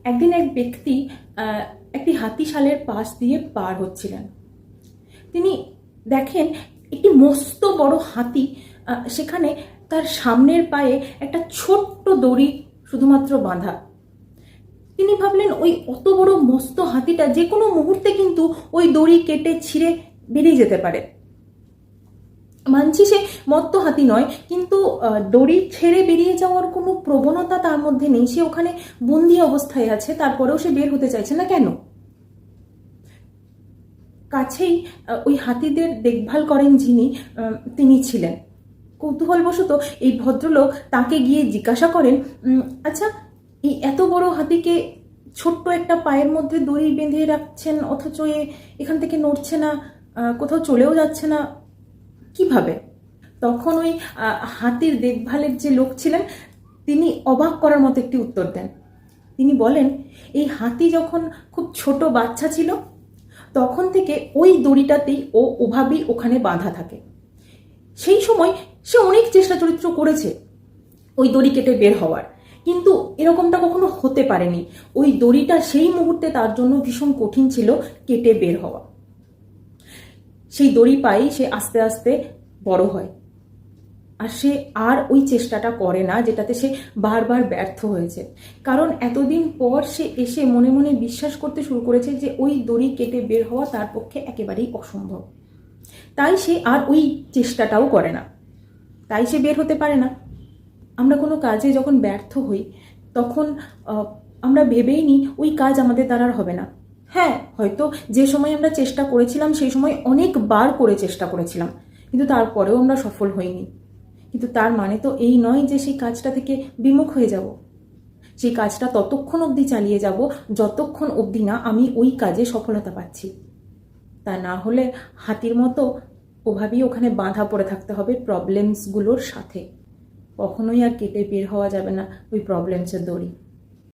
একদিন এক ব্যক্তি একটি হাতিশালের পাশ দিয়ে পার হচ্ছিলেন। তিনি দেখেন একটি মস্ত বড় হাতি সেখানে তার সামনের পায়ে একটা ছোট্ট দড়ি শুধুমাত্র বাঁধা। তিনি ভাবলেন ওই অত বড় মস্ত হাতিটা যে কোনো মুহূর্তে কিন্তু ওই দড়ি কেটে ছিঁড়ে বেরিয়ে যেতে পারে। মানছি সে মত্ত হাতি নয়, কিন্তু দড়ি ছেড়ে বেরিয়ে যাওয়ার কোনো প্রবণতা তার মধ্যে নেই। সে ওখানে বন্দি অবস্থায় আছে, তারপরেও সে বের হতে চাইছে না। কেন? কাছেই ওই হাতিদের দেখভাল করেন যিনি, তিনি ছিলেন। কৌতূহলবশত এই ভদ্রলোক তাকে গিয়ে জিজ্ঞাসা করেন, আচ্ছা, এই এত বড় হাতিকে ছোট্ট একটা পায়ের মধ্যে দড়ি বেঁধে রাখছেন, অথচ এখান থেকে নড়ছে না, কোথাও চলেও যাচ্ছে না, কিভাবে? তখন ওই হাতির দেখভালের যে লোক ছিলেন তিনি অবাক করার মতো একটি উত্তর দেন। তিনি বলেন, এই হাতি যখন খুব ছোট বাচ্চা ছিল তখন থেকে ওই দড়িটাতেই ও ওভাবেই ওখানে বাঁধা থাকে। সেই সময় সে অনেক চেষ্টা চরিত্র করেছে ওই দড়ি কেটে বের হওয়ার, কিন্তু এরকমটা কখনো হতে পারেনি। ওই দড়িটা সেই মুহূর্তে তার জন্য ভীষণ কঠিন ছিল কেটে বের হওয়া। সেই দড়ি পাই সে আস্তে আস্তে বড় হয়, আর সে আর ওই চেষ্টাটা করে না যেটাতে সে বারবার ব্যর্থ হয়েছে। কারণ এতদিন পর সে এসে মনে মনে বিশ্বাস করতে শুরু করেছে যে ওই দড়ি কেটে বের হওয়া তার পক্ষে একেবারেই অসম্ভব। তাই সে আর ওই চেষ্টাটাও করে না, তাই সে বের হতে পারে না। আমরা কোনো কাজে যখন ব্যর্থ হই তখন আমরা ভেবেই নিই ওই কাজ আমাদের দ্বারা হবে না। হ্যাঁ, হয়তো যে সময় আমরা চেষ্টা করেছিলাম সেই সময় অনেকবার করে চেষ্টা করেছিলাম, কিন্তু তারপরেও আমরা সফল হইনি। কিন্তু তার মানে তো এই নয় যে সেই কাজটা থেকে বিমুখ হয়ে যাব। সেই কাজটা ততক্ষণ অবধি চালিয়ে যাব যতক্ষণ অবধি না আমি ওই কাজে সফলতা পাচ্ছি। তা না হলে হাতির মতো ওভাবেই ওখানে বাঁধা পড়ে থাকতে হবে প্রবলেমসগুলোর সাথে। কখনোই আর কেটে বের হওয়া যাবে না ওই প্রবলেমসের দড়ি।